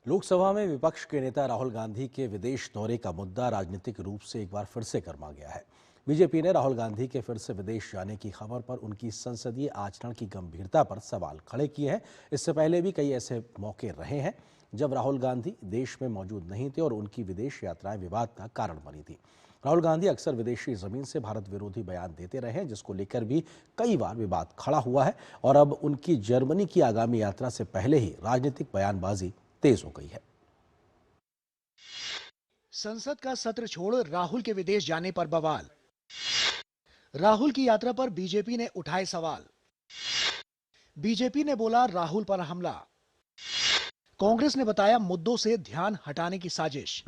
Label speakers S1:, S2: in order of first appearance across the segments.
S1: लोकसभा में विपक्ष के नेता राहुल गांधी के विदेश दौरे का मुद्दा राजनीतिक रूप से एक बार फिर से गर्मा गया है। बीजेपी ने राहुल गांधी के फिर से विदेश जाने की खबर पर उनकी संसदीय आचरण की गंभीरता पर सवाल खड़े किए हैं। इससे पहले भी कई ऐसे मौके रहे हैं जब राहुल गांधी देश में मौजूद नहीं थे और उनकी विदेश यात्राएं विवाद का कारण बनी थी। राहुल गांधी अक्सर विदेशी जमीन से भारत विरोधी बयान देते रहे हैं, जिसको लेकर भी कई बार विवाद खड़ा हुआ है और अब उनकी जर्मनी की आगामी यात्रा से पहले ही राजनीतिक बयानबाजी तेज हो गई है।
S2: संसद का सत्र छोड़ राहुल के विदेश जाने पर बवाल। राहुल की यात्रा पर बीजेपी ने उठाए सवाल। बीजेपी ने बोला राहुल पर हमला। कांग्रेस ने बताया मुद्दों से ध्यान हटाने की साजिश।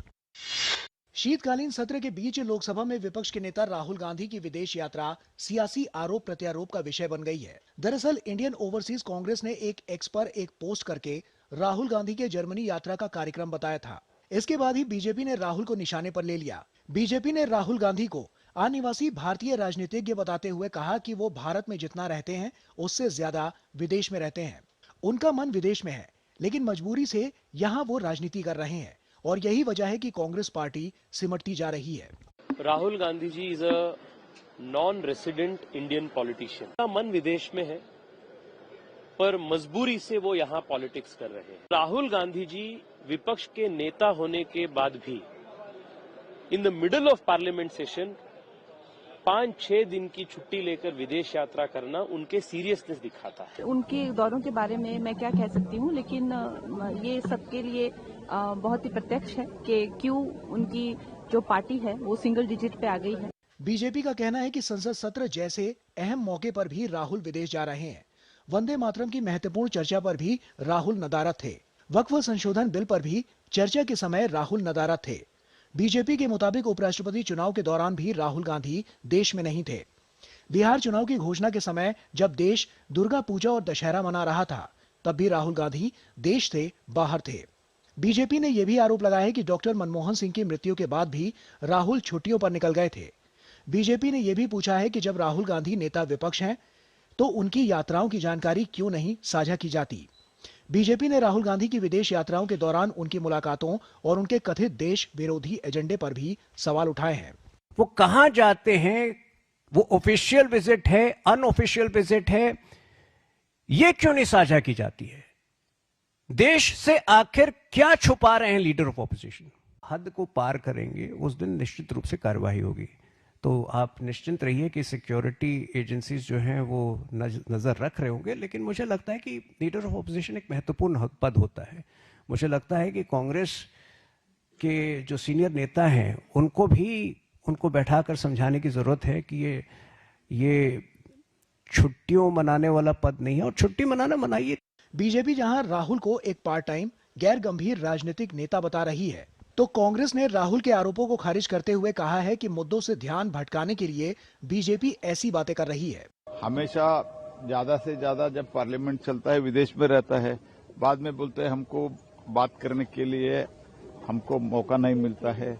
S2: शीतकालीन सत्र के बीच लोकसभा में विपक्ष के नेता राहुल गांधी की विदेश यात्रा सियासी आरोप प्रत्यारोप का विषय बन गई है। दरअसल इंडियन ओवरसीज कांग्रेस ने एक एक्स पर एक पोस्ट करके राहुल गांधी के जर्मनी यात्रा का कार्यक्रम बताया था। इसके बाद ही बीजेपी ने राहुल को निशाने पर ले लिया। बीजेपी ने राहुल गांधी को अनिवासी भारतीय राजनीतिज्ञ बताते हुए कहा कि वो भारत में जितना रहते हैं उससे ज्यादा विदेश में रहते हैं। उनका मन विदेश में है, लेकिन मजबूरी से यहाँ वो राजनीति कर रहे हैं और यही वजह है कि कांग्रेस पार्टी सिमटती जा रही है।
S3: Rahul Gandhi ji is a non resident Indian politician. उनका मन विदेश में है पर मजबूरी से वो यहाँ पॉलिटिक्स कर रहे हैं। राहुल गांधी जी विपक्ष के नेता होने के बाद भी in the middle of parliament session 5-6 दिन की छुट्टी लेकर विदेश यात्रा करना उनके सीरियसनेस दिखाता है।
S4: उनके दौरों के बारे में मैं क्या कह सकती हूँ, लेकिन ये सबके लिए बहुत ही प्रत्यक्ष है कि क्यों उनकी जो पार्टी है वो सिंगल डिजिट पे आ गई है।
S2: बीजेपी का कहना है कि संसद सत्र जैसे अहम मौके पर भी राहुल विदेश जा रहे हैं। वंदे मातरम की महत्वपूर्ण चर्चा पर भी राहुल नदारद थे। वक्फ संशोधन बिल पर भी चर्चा के समय राहुल नदारद थे। बीजेपी के मुताबिक उपराष्ट्रपति चुनाव के दौरान भी राहुल गांधी देश में नहीं थे। बिहार चुनाव की घोषणा के समय जब देश दुर्गा पूजा और दशहरा मना रहा था, तब भी राहुल गांधी देश से बाहर थे। बीजेपी ने यह भी आरोप लगाया है कि डॉक्टर मनमोहन सिंह की मृत्यु के बाद भी राहुल छुट्टियों पर निकल गए थे। बीजेपी ने यह भी पूछा है कि जब राहुल गांधी नेता विपक्ष हैं, तो उनकी यात्राओं की जानकारी क्यों नहीं साझा की जाती। बीजेपी ने राहुल गांधी की विदेश यात्राओं के दौरान उनकी मुलाकातों और उनके कथित देश विरोधी एजेंडे पर भी सवाल उठाए हैं।
S5: वो कहां जाते हैं, वो ऑफिशियल विजिट है, अनऑफिशियल विजिट है, ये क्यों नहीं साझा की जाती है? देश से आखिर क्या छुपा रहे हैं लीडर ऑफ ऑपोजिशन? हद को पार करेंगे उस दिन निश्चित रूप से कार्रवाई होगी। तो आप निश्चिंत रहिए कि सिक्योरिटी एजेंसीज जो हैं वो नज़र रख रहे होंगे। लेकिन मुझे लगता है कि लीडर ऑफ ऑपोजिशन एक महत्वपूर्ण पद होता है। मुझे लगता है कि कांग्रेस के जो सीनियर नेता हैं उनको बैठाकर समझाने की ज़रूरत है कि ये छुट्टियों मनाने वाला पद नहीं है और छुट्टी मनाइए।
S2: बीजेपी जहां राहुल को एक पार्ट टाइम गैर गंभीर राजनीतिक नेता बता रही है, तो कांग्रेस ने राहुल के आरोपों को खारिज करते हुए कहा है कि मुद्दों से ध्यान भटकाने के लिए बीजेपी ऐसी बातें कर रही है।
S6: हमेशा ज्यादा से ज्यादा जब पार्लियामेंट चलता है विदेश में रहता है, बाद में बोलते हैं हमको बात करने के लिए हमको मौका नहीं मिलता है,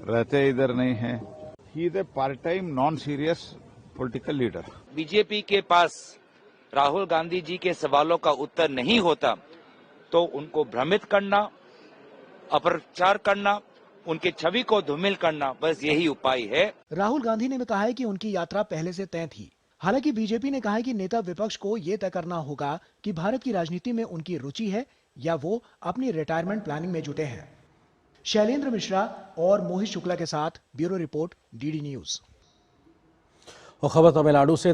S6: रहते इधर नहीं है। He is a part time non serious political leader.
S7: BJP के पास राहुल गांधी जी के सवालों का उत्तर नहीं होता तो उनको भ्रमित करना, अपप्रचार करना, उनकी छवि को धूमिल करना, बस यही उपाय है।
S2: राहुल गांधी ने कहा है कि उनकी यात्रा पहले से तय थी। हालांकि बीजेपी ने कहा है कि नेता विपक्ष को यह तय करना होगा कि भारत की राजनीति में उनकी रुचि है या वो अपनी रिटायरमेंट प्लानिंग में जुटे हैं। शैलेंद्र मिश्रा और मोहित शुक्ला के साथ ब्यूरो रिपोर्ट, डीडी न्यूज।
S1: और खबर तमिलनाडु से।